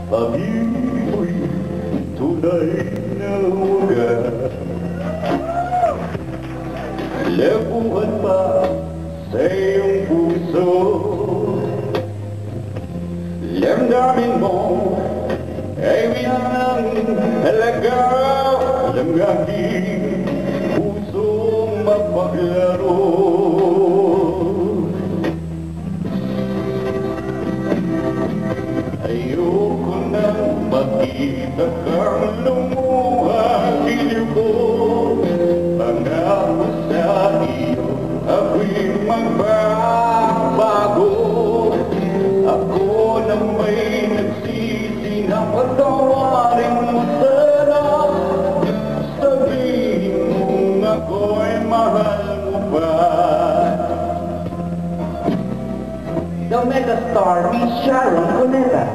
Pag-ibig tunay na wagas, labuhan pa sa iyong puso. Damdamin mo ay binang halaga ng aking pusong mapaglaro. Ayoko nang makita kang lumuha, giliw ko. Pangako sa iyo, ako'y magbabago. Ako na may nagsisi na patawarin mo sana. Sabihin mong ako'y mahal mo ba? The megastar Miss Sharon Cuneta.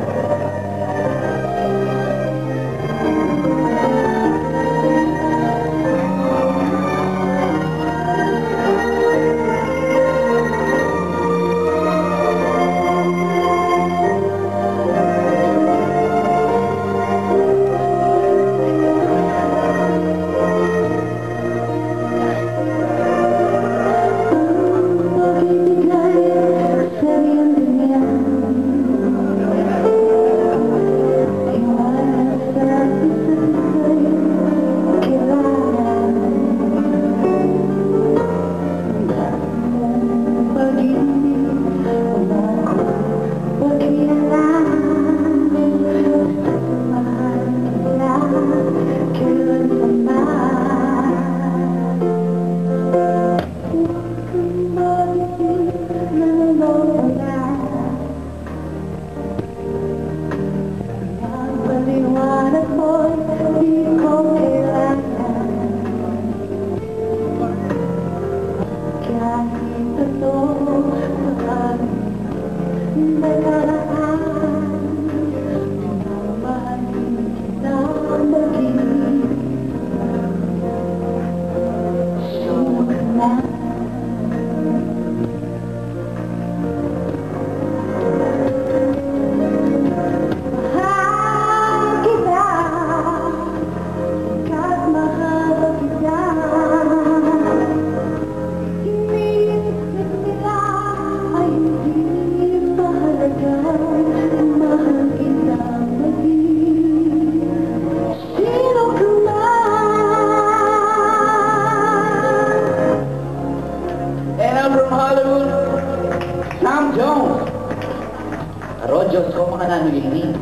Diyos ko, mga nanulinig.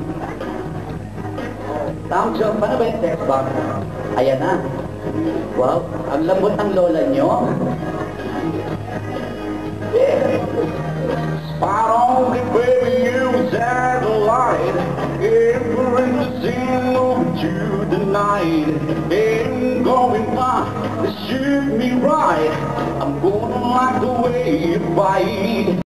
Tom Jones, paano ba yung text box? Ayan na. Wow, ang lambot ng lola nyo. Spot on it, baby, you had a light. Everything to sing over to the night. Ain't going fine, it should be right. I'm gonna like the way you fight.